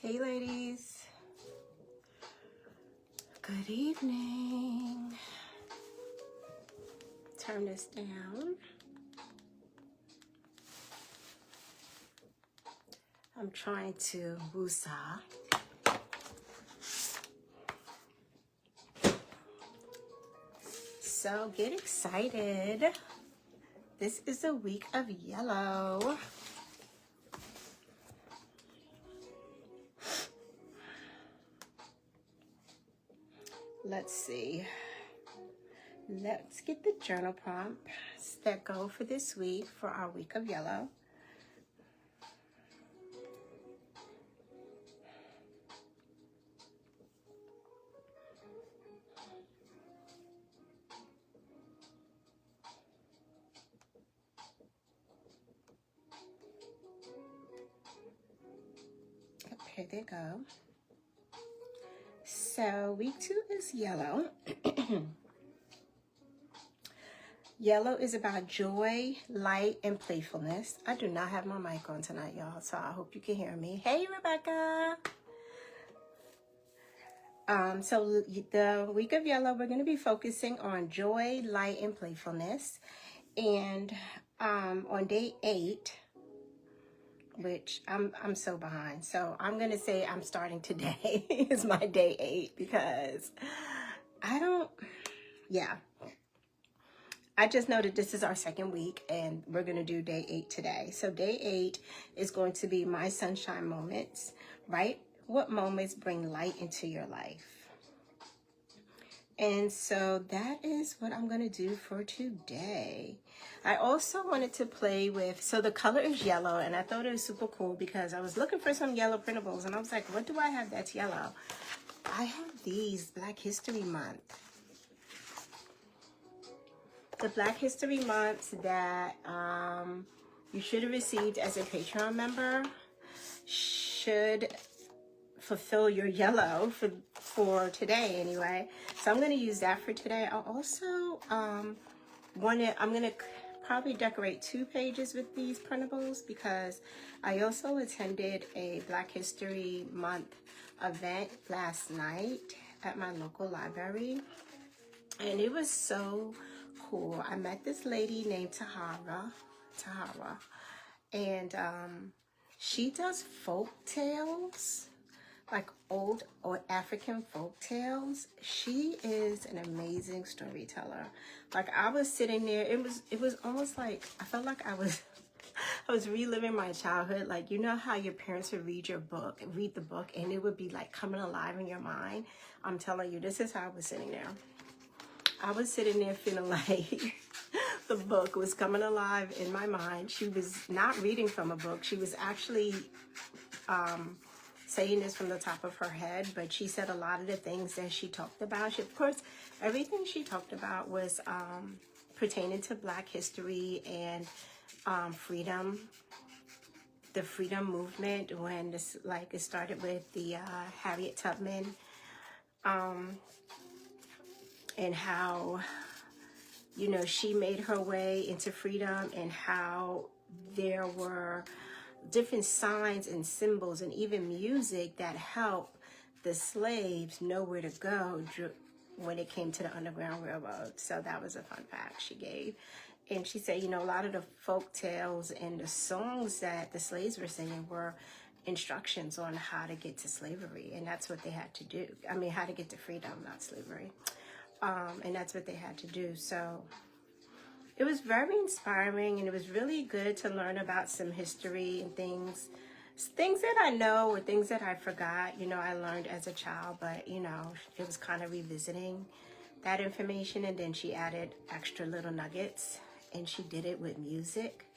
Hey ladies, good evening. Turn this down. I'm trying to woosah. So get excited. This is a week of yellow. Let's see. Let's get the journal prompts that go for this week for our week of yellow. Here they go. So week 2 is yellow. Yellow is about joy, light, and playfulness. I do not have my mic on tonight, y'all, so I hope you can hear me. Hey, Rebecca. So the week of yellow, we're going to be focusing on joy, light, and playfulness. And on day 8, which I'm so behind. So I'm going to say I'm starting today is my day 8 because I just know that this is our second week and we're going to do day 8 today. So day 8 is going to be my sunshine moments, right? What moments bring light into your life? And so that is what I'm going to do for today. I also wanted to play with, so the color is yellow, and I thought it was super cool because I was looking for some yellow printables, and I was like, what do I have that's yellow? I have these Black History Month. The Black History Month that you should have received as a Patreon member should fulfill your yellow for today anyway. So I'm going to use that for today. I also I'm going to probably decorate 2 pages with these printables because I also attended a Black History Month event last night at my local library, and it was so cool. I met this lady named Tahara, and she does folk tales, like old or African folk tales. She is an amazing storyteller. Like I was sitting there, it was almost like I felt like I was reliving my childhood. Like, you know how your parents would read the book, and it would be like coming alive in your mind. I'm telling you, this is how I was sitting there. I was sitting there feeling like the book was coming alive in my mind. She was not reading from a book. She was actually saying this from the top of her head, but she said a lot of the things that she talked about. Of course, everything she talked about was pertaining to Black history and freedom, the freedom movement, when this, like, it started with the Harriet Tubman, and how, you know, she made her way into freedom, and how there were different signs and symbols and even music that helped the slaves know where to go when it came to the Underground Railroad. So that was a fun fact she gave. And she said, you know, a lot of the folk tales and the songs that the slaves were singing were instructions on how to get to slavery. And that's what they had to do. I mean, how to get to freedom, not slavery. And that's what they had to do. So it was very inspiring, and it was really good to learn about some history and things that I know or things that I forgot, you know, I learned as a child, but, you know, it was kind of revisiting that information. And then she added extra little nuggets, and she did it with music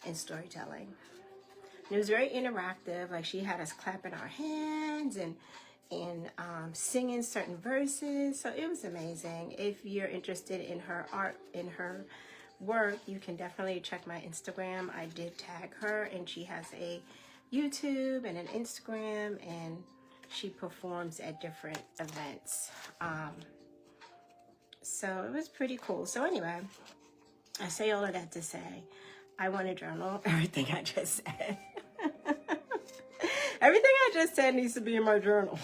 and storytelling. And it was very interactive. Like, she had us clapping our hands and singing certain verses. So it was amazing. If you're interested in her art, in her work, you can definitely check my Instagram. I did tag her, and she has a YouTube and an Instagram, and she performs at different events. So it was pretty cool. So anyway, I say all of that to say I want to journal everything I just said. Everything I just said needs to be in my journal.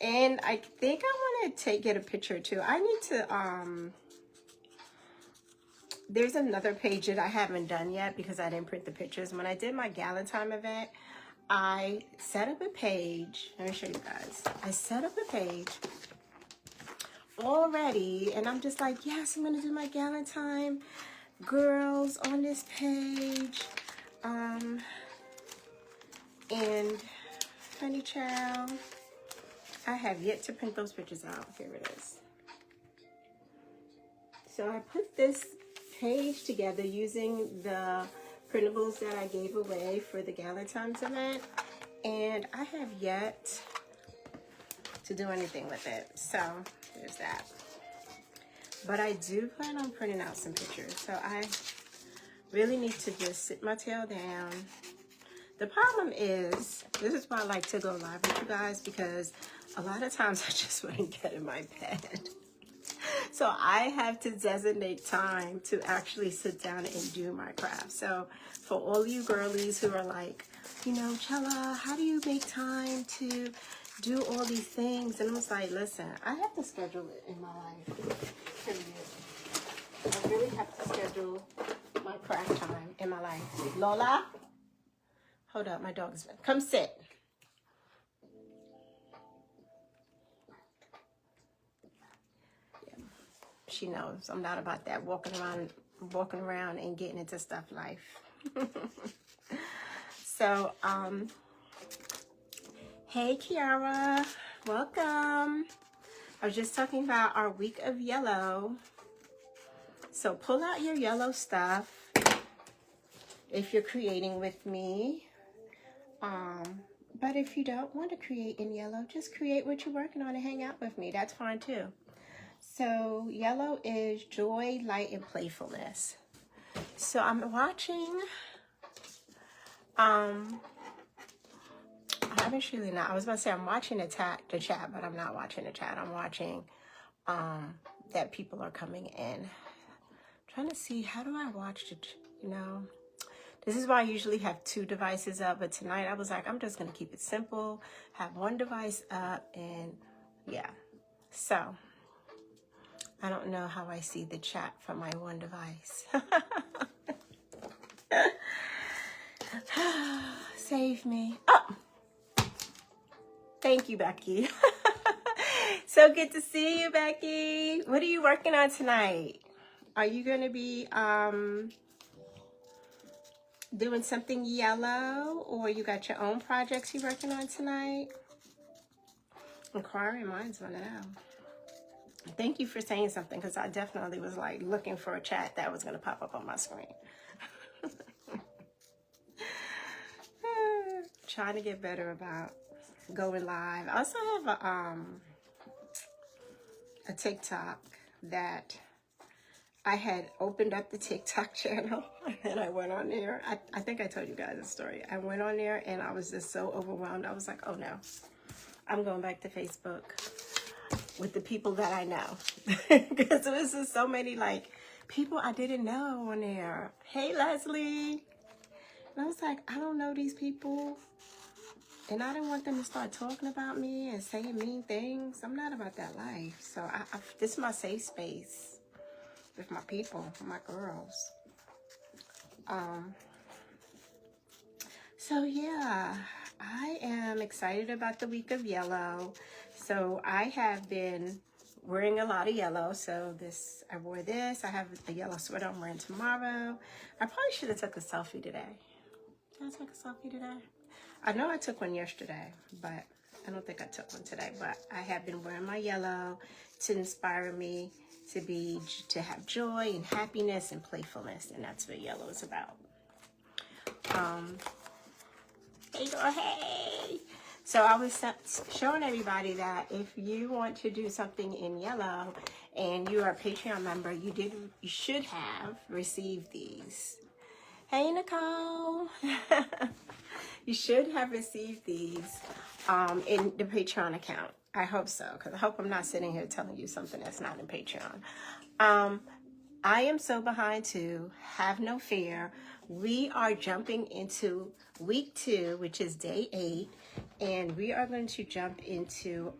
And I think I want to get a picture too. I need to, there's another page that I haven't done yet because I didn't print the pictures. When I did my Galentine event, I set up a page. Let me show you guys. I set up a page already, and I'm just like, yes, I'm gonna do my Galentine girls on this page. And honey child, I have yet to print those pictures out. Here it is. So I put this page together using the printables that I gave away for the Galentine's event, and I have yet to do anything with it. So there's that. But I do plan on printing out some pictures. So I really need to just sit my tail down. The problem is, this is why I like to go live with you guys, because a lot of times I just wouldn't get in my bed. So I have to designate time to actually sit down and do my craft. So for all you girlies who are like, you know, Chella, how do you make time to do all these things? And I was like, listen, I have to schedule it in my life. Period. I really have to schedule my craft time in my life. Lola? Hold up, my dog is... Come sit. Yeah. She knows I'm not about that walking around and getting into stuff life. So, hey Kiara, welcome. I was just talking about our week of yellow. So pull out your yellow stuff if you're creating with me. But if you don't want to create in yellow, just create what you're working on and hang out with me. That's fine too. So yellow is joy, light, and playfulness. So I'm watching, I'm actually not, I was about to say I'm watching the chat, but I'm not watching the chat. I'm watching that people are coming in. I'm trying to see, how do I watch the, you know, this is why I usually have 2 devices up, but tonight I was like, I'm just going to keep it simple, have 1 device up, and yeah. So, I don't know how I see the chat from my 1 device. Save me. Oh, thank you, Becky. So good to see you, Becky. What are you working on tonight? Are you going to be doing something yellow, or you got your own projects you're working on tonight? Inquiring minds want to know. Thank you for saying something, because I definitely was like looking for a chat that was going to pop up on my screen. Trying to get better about going live. I also have a TikTok that I had opened up the TikTok channel, and I went on there. I think I told you guys the story. I went on there and I was just so overwhelmed. I was like, oh no, I'm going back to Facebook with the people that I know. Because there was just so many like people I didn't know on there. Hey, Leslie. And I was like, I don't know these people. And I didn't want them to start talking about me and saying mean things. I'm not about that life. So this is my safe space with my people, my girls. So yeah, I am excited about the week of yellow. So I have been wearing a lot of yellow. So I wore this. I have a yellow sweater I'm wearing tomorrow. I probably should have took a selfie today. Did I take a selfie today? I know I took one yesterday, but I don't think I took one today. But I have been wearing my yellow to inspire me to have joy and happiness and playfulness, and that's what yellow is about. Hey girl, hey! So I was showing everybody that if you want to do something in yellow and you are a Patreon member, you should have received these. Hey Nicole! You should have received these in the Patreon account. I hope so, because I hope I'm not sitting here telling you something that's not in Patreon. I am so behind too. Have no fear. We are jumping into week 2, which is day 8, and we are going to jump into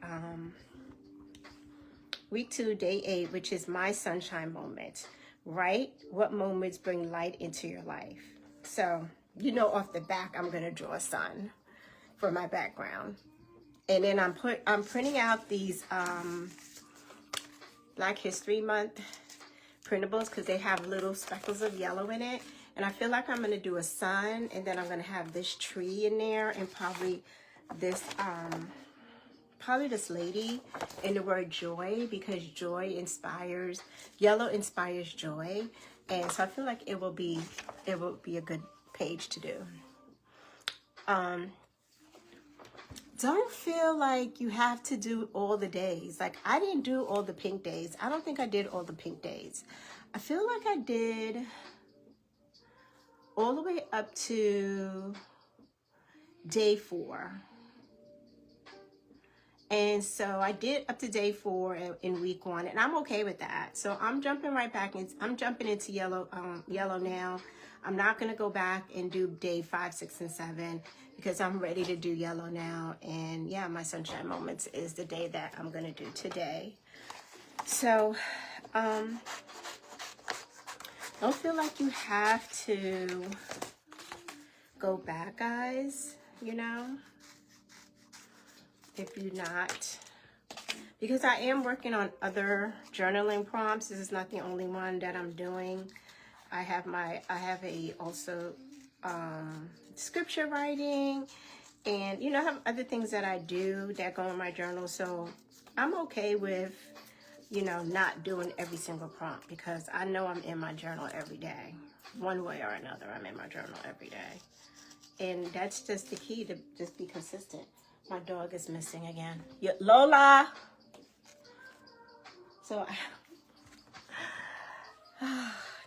week 2, day 8, which is my sunshine moment, right? What moments bring light into your life? So, you know, off the back, I'm going to draw a sun for my background. And then I'm printing out these Black History Month printables because they have little speckles of yellow in it. And I feel like I'm going to do a sun, and then I'm going to have this tree in there, and probably this lady, and the word joy, because joy inspires, yellow inspires joy. And so I feel like it will be a good page to do. Don't feel like you have to do all the days. Like, I didn't do all the pink days. I don't think I did all the pink days. I feel like I did all the way up to day 4. And so I did up to day 4 in week 1, and I'm okay with that. So I'm jumping right back in. I'm jumping into yellow now. I'm not going to go back and do day 5, 6, and 7 because I'm ready to do yellow now. And yeah, my sunshine moments is the day that I'm going to do today. So don't feel like you have to go back, guys, you know, if you're not, because I am working on other journaling prompts. This is not the only one that I'm doing. I have also scripture writing, and you know, I have other things that I do that go in my journal. So I'm okay with, you know, not doing every single prompt because I know I'm in my journal every day. One way or another, I'm in my journal every day. And that's just the key, to just be consistent. My dog is missing again. Lola! So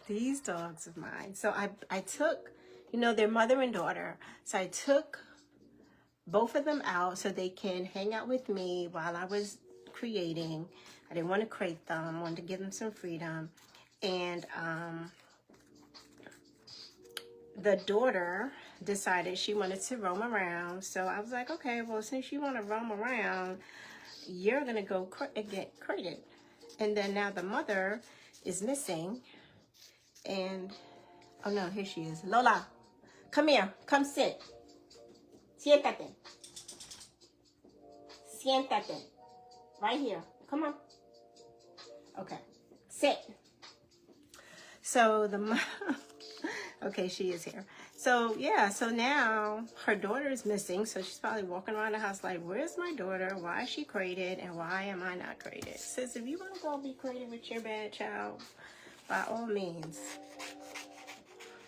these dogs of mine. So I took, you know, they're mother and daughter. So I took both of them out so they can hang out with me while I was creating. I didn't want to crate them. I wanted to give them some freedom. And the daughter decided she wanted to roam around. So I was like, okay, well, since you want to roam around, you're going to go get crated. And then now the mother is missing. And, oh no, here she is. Lola, come here. Come sit. Siéntate. Siéntate. Right here. Come on. Okay. Sit. So okay, she is here. So yeah, so now her daughter is missing. So she's probably walking around the house like, where's my daughter? Why is she crated? And why am I not crated? Sis, if you want to go be crated with your bad child, by all means.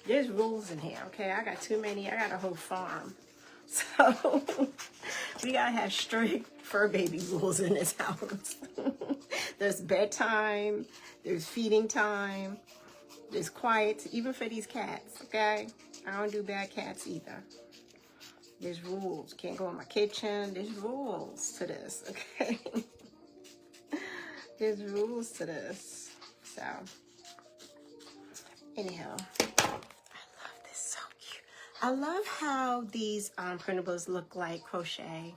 There's rules in here, okay? I got too many. I got a whole farm. So we gotta have strict fur baby rules in this house. There's bedtime, there's feeding time, there's quiet, even for these cats, okay? I don't do bad cats either. There's rules. Can't go in my kitchen. There's rules to this, okay? There's rules to this. So, anyhow, I love this. So cute. I love how these printables look like crochet.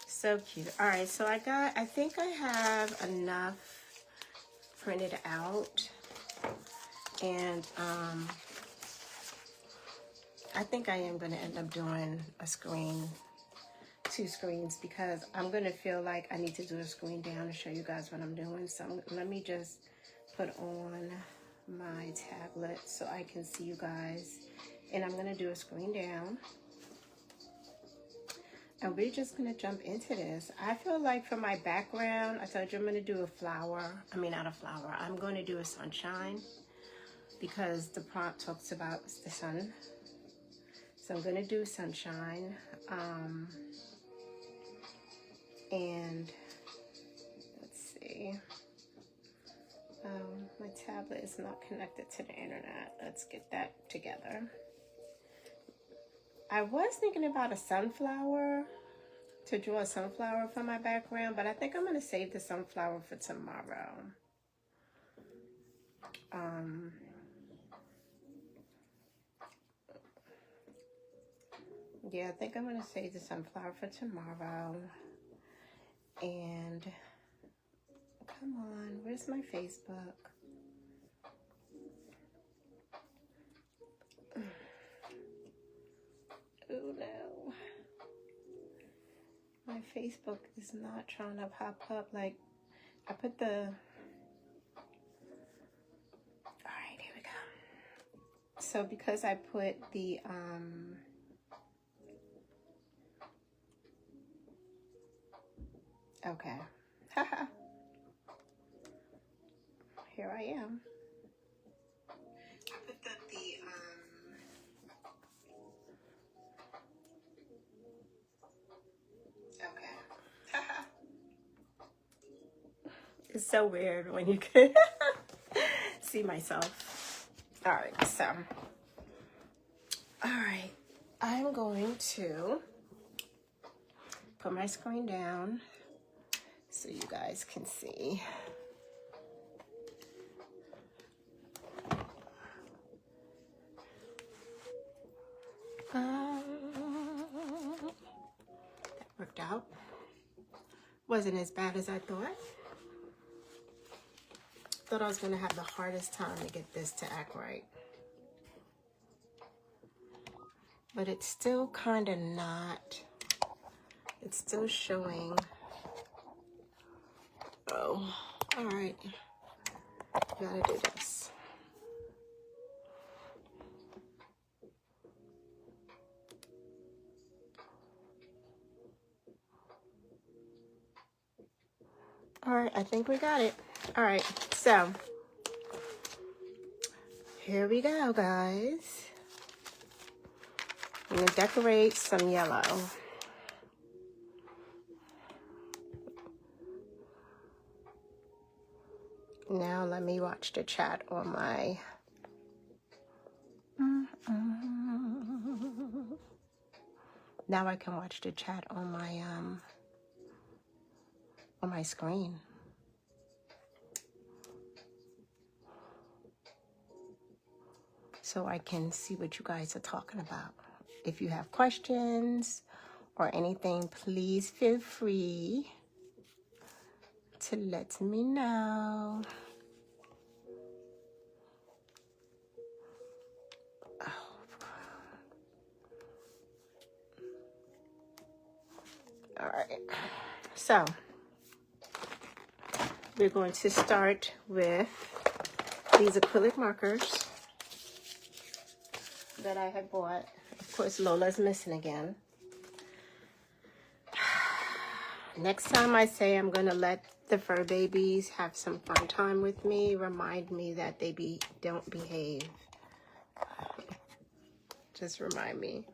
So cute. All right, so I think I have enough printed out. And I think I am going to end up doing a screen, 2 screens, because I'm going to feel like I need to do a screen down to show you guys what I'm doing. So let me just put on my tablet so I can see you guys. And I'm going to do a screen down. And we're just going to jump into this. I feel like for my background, I told you I'm going to do a flower. I mean, not a flower. I'm going to do a sunshine because the prompt talks about the sun. So I'm going to do sunshine. And let's see. My tablet is not connected to the internet. Let's get that together. I was thinking about a sunflower, to draw a sunflower for my background, but I think I'm going to save the sunflower for tomorrow. Yeah, I think I'm going to save the sunflower for tomorrow. And come on, where's my Facebook? Oh no. My Facebook is not trying to pop up. Like, I put the... Alright, here we go. So because I put the... Okay. Haha. Here I am. I put the okay. Haha. It's so weird when you can see myself. All right, so. All right. I'm going to put my screen down so you guys can see. That worked out. Wasn't as bad as I thought. Thought I was going to have the hardest time to get this to act right. But it's still kind of not. It's still showing. Oh, all right. Gotta do this. All right, I think we got it. All right, so here we go, guys. I'm gonna decorate some yellow. Now let me watch the chat on my... Now I can watch the chat on my screen. So I can see what you guys are talking about. If you have questions or anything, please feel free to let me know. All right, so we're going to start with these acrylic markers that I had bought. Of course, Lola's missing again. Next time I say I'm going to let the fur babies have some fun time with me, remind me that they don't behave. Just remind me.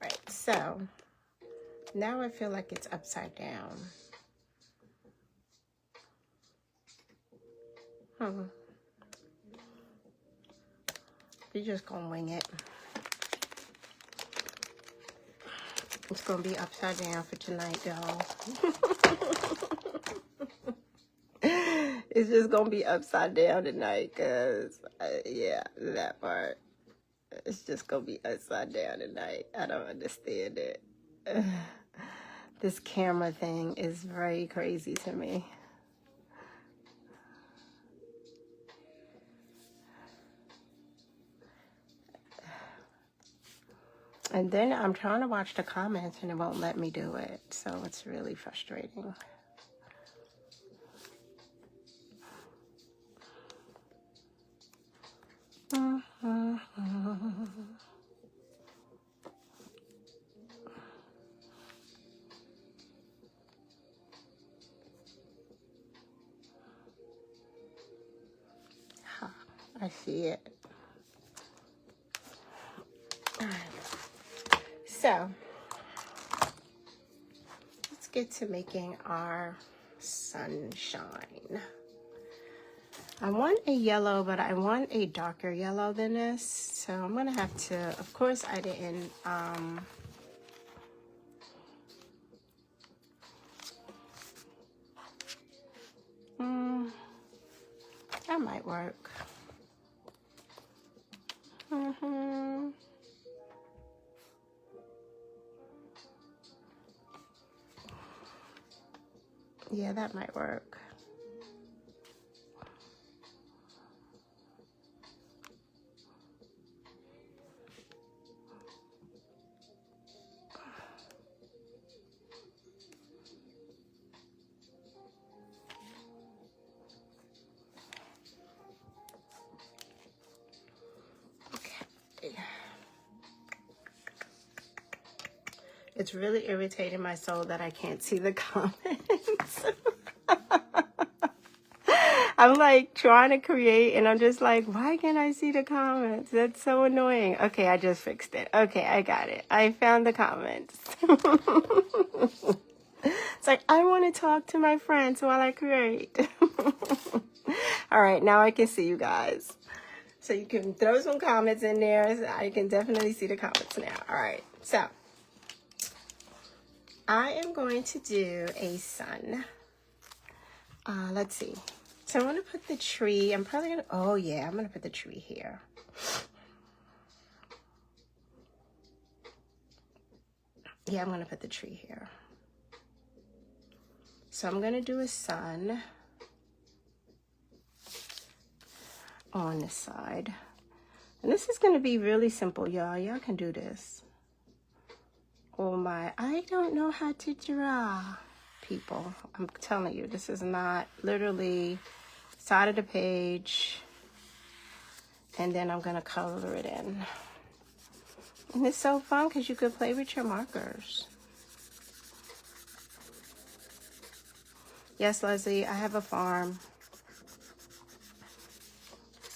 Right, so now I feel like it's upside down. We're just gonna wing it. It's gonna be upside down for tonight, y'all. It's just gonna be upside down tonight, cause yeah, that part. It's just gonna be upside down tonight. I don't understand it. This camera thing is very crazy to me. And then I'm trying to watch the comments and it won't let me do it. So it's really frustrating. I see it. So let's get to making our sunshine. I want a yellow, but I want a darker yellow than this. So I'm going to have to, of course, I didn't, that might work. Yeah, that might work. Okay. It's really irritating my soul that I can't see the comments. I'm like trying to create and I'm just like, why can't I see the comments? That's so annoying. Okay, I just fixed it. Okay, I got it. I found the comments. It's like, I want to talk to my friends while I create. All right, now I can see you guys. So you can throw some comments in there. So I can definitely see the comments now. All right, so I am going to do a sun. Let's see. So I'm going to put the tree. I'm probably going to, oh yeah, I'm going to put the tree here. Yeah, I'm going to put the tree here. So I'm going to do a sun on this side. And this is going to be really simple, y'all. Y'all can do this. Oh my, I don't know how to draw, people. I'm telling you, this is not literally side of the page. And then I'm going to color it in. And it's so fun because you could play with your markers. Yes, Leslie, I have a farm.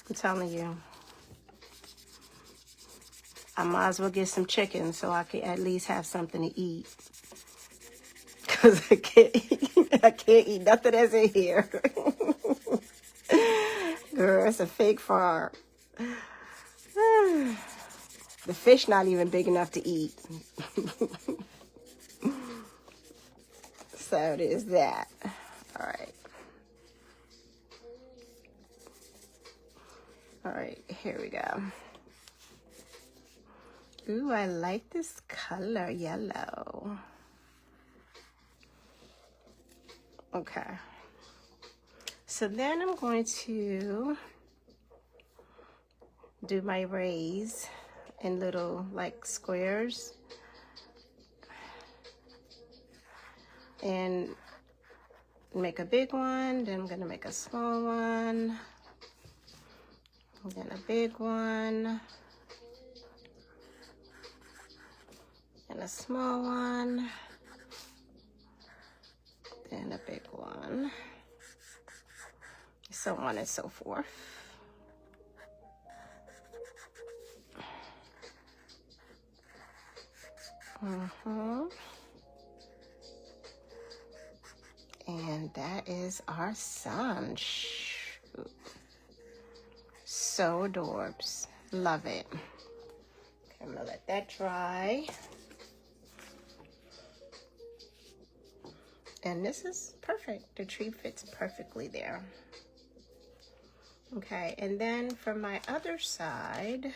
I'm telling you. I might as well get some chicken so I can at least have something to eat. Because I can't eat nothing that's in here. Girl, it's a fake farm. The fish not even big enough to eat. So it is that. All right. All right, here we go. Ooh, I like this color, yellow. Okay. So then I'm going to do my rays in little like squares. And make a big one, then I'm gonna make a small one, and then a big one, and a small one, then a big one, so on and so forth. And that is our sun. Shoot. So adorbs. Love it. Okay, I'm gonna let that dry. And this is perfect. The tree fits perfectly there. Okay, and then for my other side,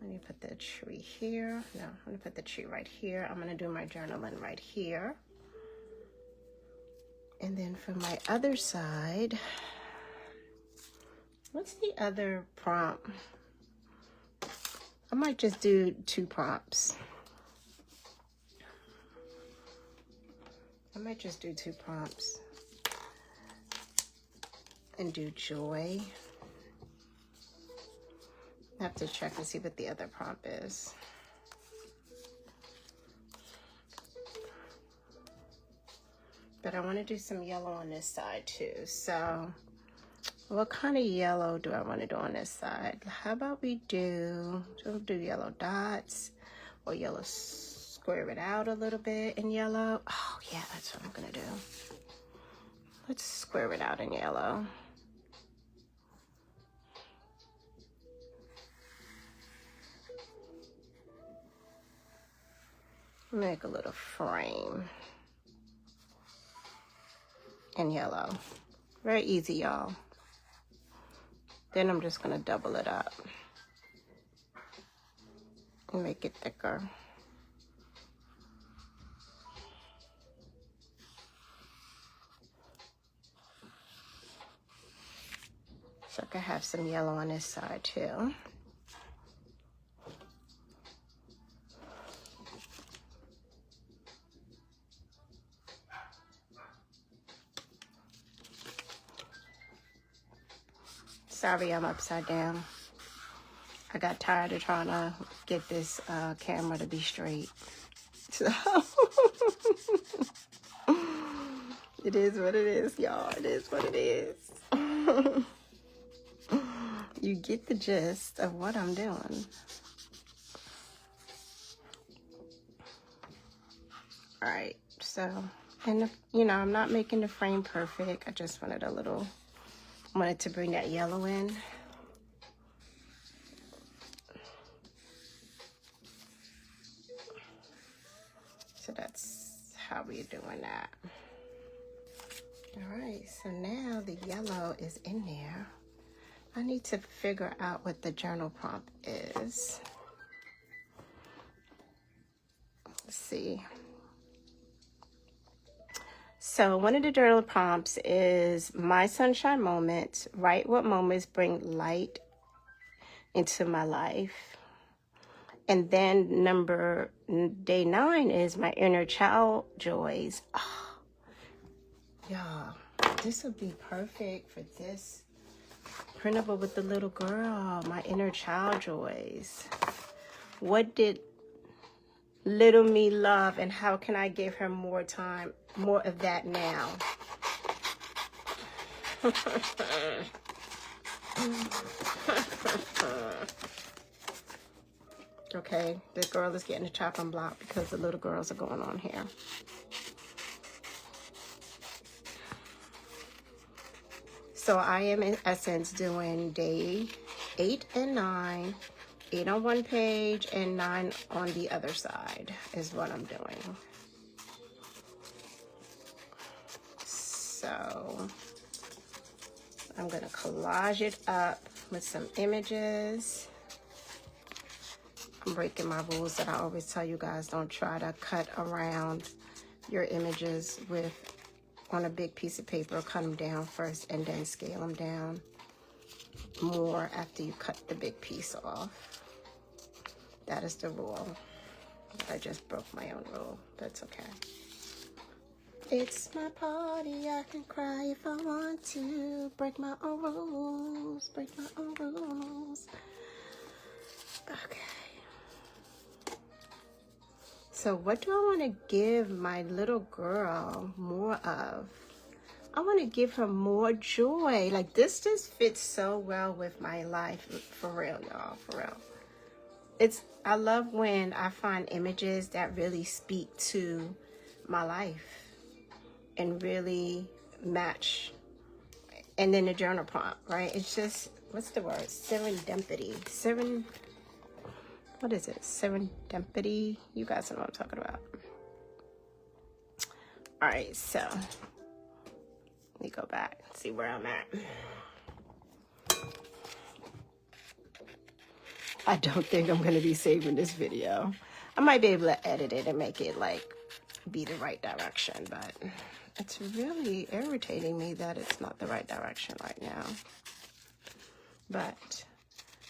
let me put the tree here. No, I'm gonna put the tree right here. I'm gonna do my journaling right here. And then for my other side, what's the other prompt? I might just do 2 prompts. I might just do 2 prompts and do joy. I have to check and see what the other prompt is. But I want to do some yellow on this side too. So what kind of yellow do I want to do on this side? How about we do yellow dots or yellow, square it out a little bit in yellow. Oh yeah, that's what I'm going to do. Let's square it out in yellow. Make a little frame in yellow. Very easy, y'all. Then I'm just gonna double it up and make it thicker. So I can have some yellow on this side too. Sorry, I'm upside down. I got tired of trying to get this camera to be straight. So it is what it is, y'all. It is what it is. You get the gist of what I'm doing. All right, so, and you know, I'm not making the frame perfect. I just wanted wanted to bring that yellow in. So that's how we're doing that. All right, so now the yellow is in there. I need to figure out what the journal prompt is. Let's see. So one of the journal prompts is my sunshine moments. Write what moments bring light into my life. And then day 9 is my inner child joys. Oh, yeah, this would be perfect for this printable with the little girl. My inner child joys. What did little me love, and how can I give her more time, more of that now? Okay, this girl is getting a chopping block because the little girls are going on here. So I am in essence doing day 8 and 9, 8 on one page and 9 on the other side is what I'm doing. So I'm gonna collage it up with some images. I'm breaking my rules that I always tell you guys, don't try to cut around your images on a big piece of paper. Cut them down first and then scale them down more after you cut the big piece off. That is the rule. I just broke my own rule. That's okay. It's my party, I can cry if I want to. Break my own rules, break my own rules. Okay. So what do I want to give my little girl more of? I want to give her more joy. Like, this just fits so well with my life. For real, y'all, for real. I love when I find images that really speak to my life and really match. And then the journal prompt, right? It's just, what's the word? Serendipity. What is it? Serendipity. You guys know what I'm talking about. All right, so let me go back and see where I'm at. I don't think I'm going to be saving this video. I might be able to edit it and make it like be the right direction, but it's really irritating me that it's not the right direction right now. But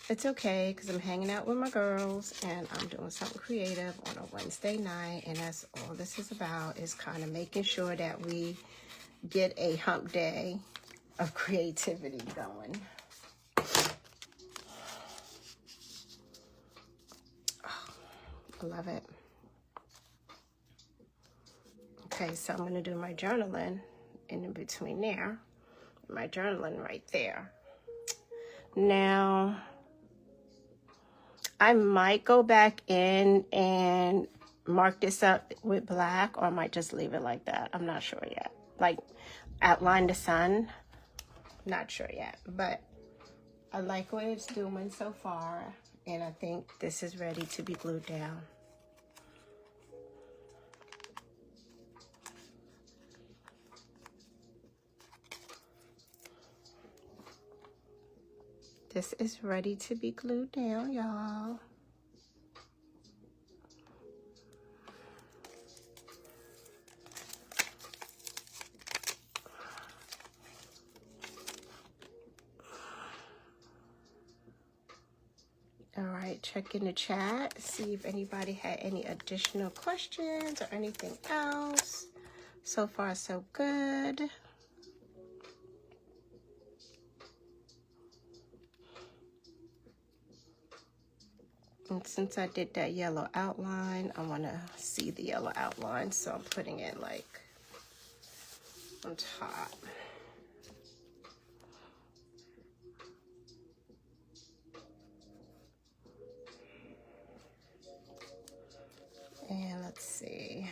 it's okay, because I'm hanging out with my girls and I'm doing something creative on a Wednesday night, and that's all this is about, is kind of making sure that we get a hump day of creativity going. Oh, I love it. Okay, so I'm going to do my journaling in between there. My journaling right there. Now, I might go back in and mark this up with black, or I might just leave it like that. I'm not sure yet. Like, outline the sun. Not sure yet, but I like what it's doing so far, and I think this is ready to be glued down. This is ready to be glued down, y'all. All right, check in the chat, see if anybody had any additional questions or anything else. So far, so good. And since I did that yellow outline, I want to see the yellow outline, so I'm putting it like on top. And let's see.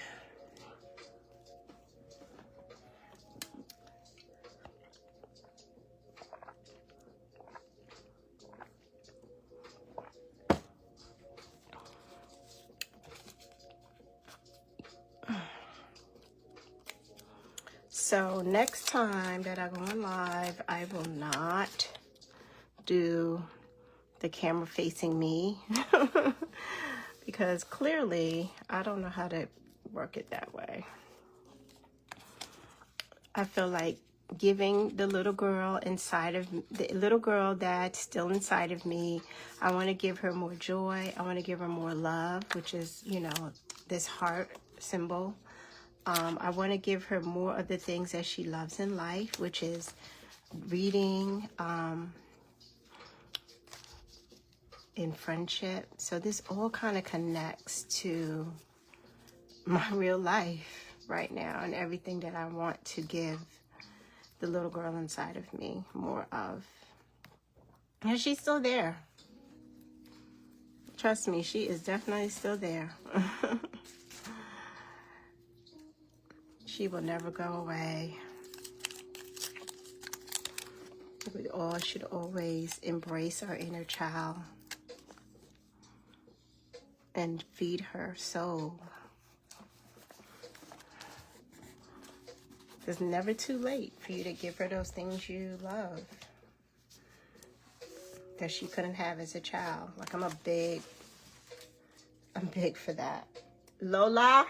So next time that I go on live, I will not do the camera facing me because clearly I don't know how to work it that way. I feel like giving the little girl inside of the little girl that's still inside of me, I want to give her more joy. I want to give her more love, which is, you know, this heart symbol. I want to give her more of the things that she loves in life, which is reading, in friendship. So this all kind of connects to my real life right now and everything that I want to give the little girl inside of me more of. And she's still there. Trust me, she is definitely still there. She will never go away. We all should always embrace our inner child and feed her soul. It's never too late for you to give her those things you love that she couldn't have as a child. Like I'm big for that. Lola?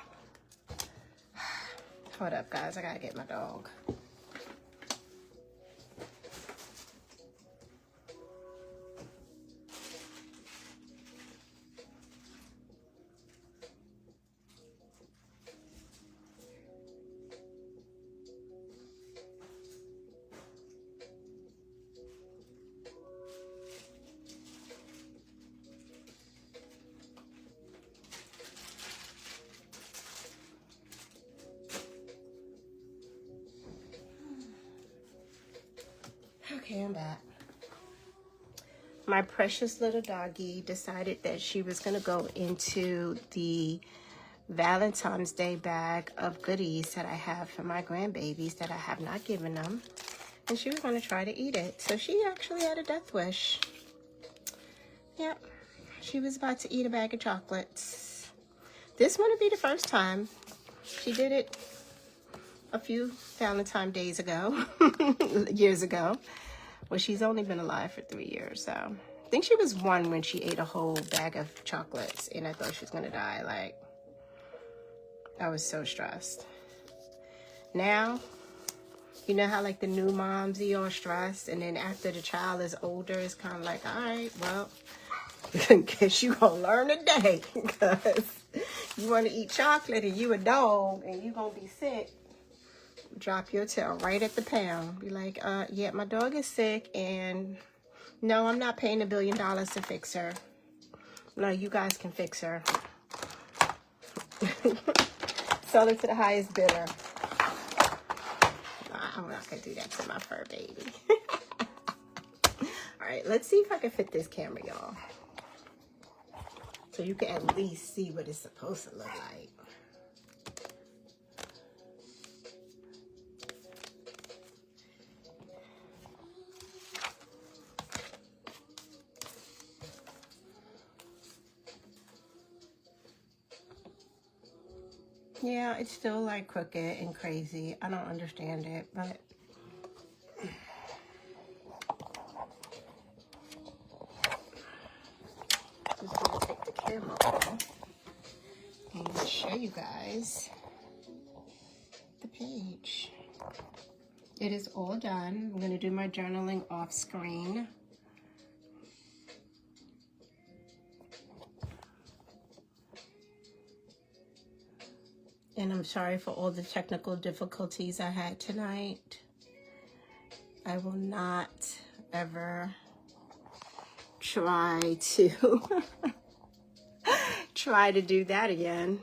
Hold up, guys. I gotta get my dog. Okay, I'm back. My precious little doggie decided that she was going to go into the Valentine's Day bag of goodies that I have for my grandbabies that I have not given them. And she was going to try to eat it. So she actually had a death wish. Yep. She was about to eat a bag of chocolates. This wouldn't be the first time. She did it a few Valentine days ago, years ago. Well, she's only been alive for 3 years, so I think she was 1 when she ate a whole bag of chocolates, and I thought she was gonna die. Like, I was so stressed. Now, you know how like the new moms, you all stressed, and then after the child is older, it's kind of like, all right, well, guess you gonna learn today, because you want to eat chocolate and you a dog and you gonna be sick. Drop your tail right at the pound. Be like, yeah, my dog is sick, and no, I'm not paying $1 billion to fix her. No, you guys can fix her. Sell it to the highest bidder. I'm not gonna do that to my fur baby. All right, let's see if I can fit this camera, y'all, so you can at least see what it's supposed to look like. Yeah, it's still like crooked and crazy. I don't understand it, but you guys the page. It is all done. I'm going to do my journaling off screen. And I'm sorry for all the technical difficulties I had tonight. I will not ever try to try to do that again,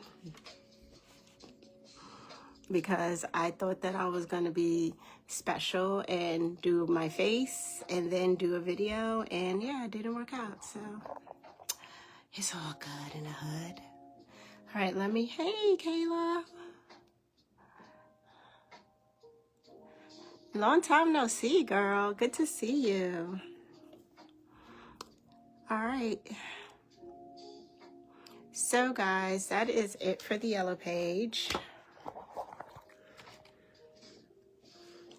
because I thought that I was going to be special and do my face and then do a video, and yeah, it didn't work out. So it's all good in the hood. All right, hey Kayla. Long time no see, girl. Good to see you. All right. So guys, that is it for the yellow page.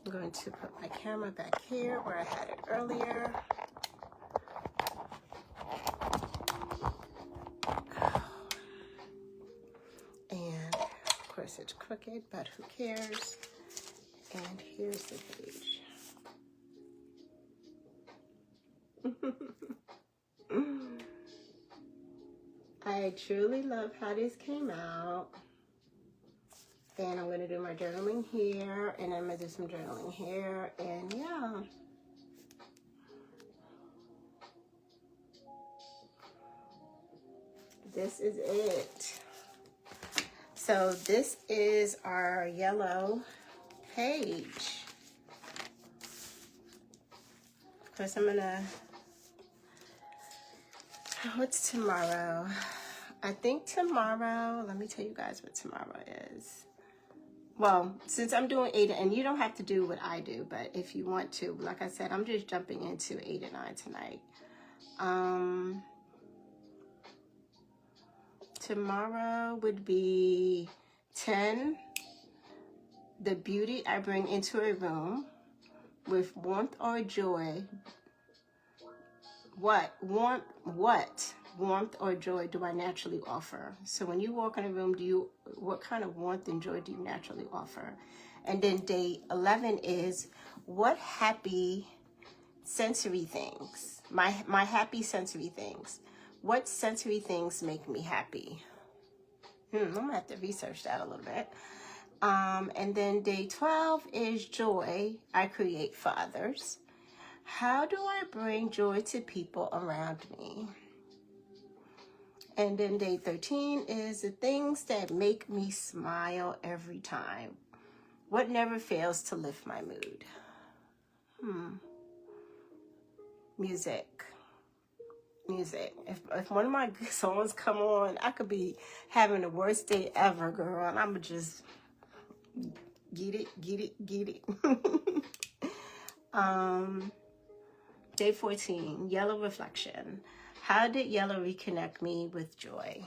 I'm going to put my camera back here where I had it earlier. And of course it's crooked, but who cares? And here's the page. I truly love how this came out. And I'm going to do my journaling here, and I'm going to do some journaling here, and yeah. This is it. So this is our yellow page. Of course, I'm going to, what's tomorrow? I think tomorrow, let me tell you guys what tomorrow is. Well, since I'm doing 8, and you don't have to do what I do, but if you want to, like I said, I'm just jumping into 8 and 9 tonight. Tomorrow would be 10, the beauty I bring into a room with warmth or joy. What warmth or joy do I naturally offer? So when you walk in a room, what kind of warmth and joy do you naturally offer? And then day 11 is what happy sensory things, my happy sensory things. What sensory things make me happy? I'm gonna have to research that a little bit. And then day 12 is joy I create for others. How do I bring joy to people around me? And then day 13 is the things that make me smile every time. What never fails to lift my mood? Music. If one of my songs come on, I could be having the worst day ever, girl, and I'ma just get it. Day 14, yellow reflection. How did yellow reconnect me with joy?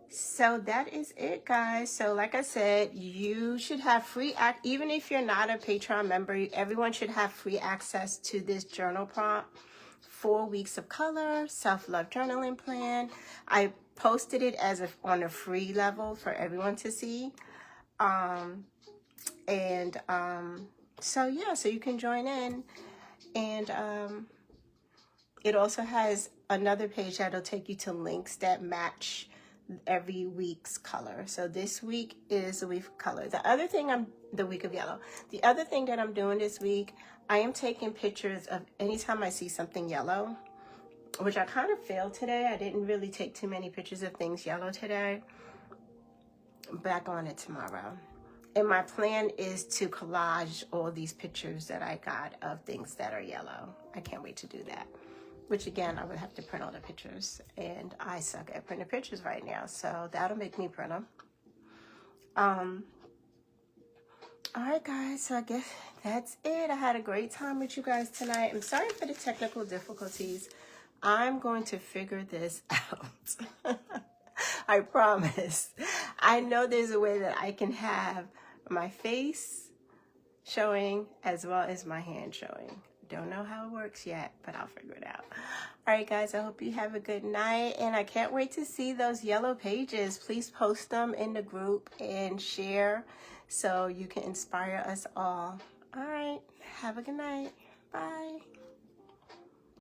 So that is it, guys. So like I said, you should have free even if you're not a Patreon member, everyone should have free access to this journal prompt. 4 weeks of color, self-love journaling plan. I posted it as on a free level for everyone to see. So yeah, so you can join in. And it also has another page that'll take you to links that match every week's color. So this week is the week of color. The week of yellow. The other thing that I'm doing this week, I am taking pictures of anytime I see something yellow, which I kind of failed today. I didn't really take too many pictures of things yellow today. Back on it tomorrow. And my plan is to collage all these pictures that I got of things that are yellow. I can't wait to do that. Which again, I would have to print all the pictures. And I suck at printing pictures right now. So that'll make me print them. Alright guys, so I guess that's it. I had a great time with you guys tonight. I'm sorry for the technical difficulties. I'm going to figure this out. I promise. I know there's a way that I can have my face showing as well as my hand showing. Don't know how it works yet, but I'll figure it out. All right, guys, I hope you have a good night, and I can't wait to see those yellow pages. Please post them in the group and share so you can inspire us all. All right, have a good night. Bye.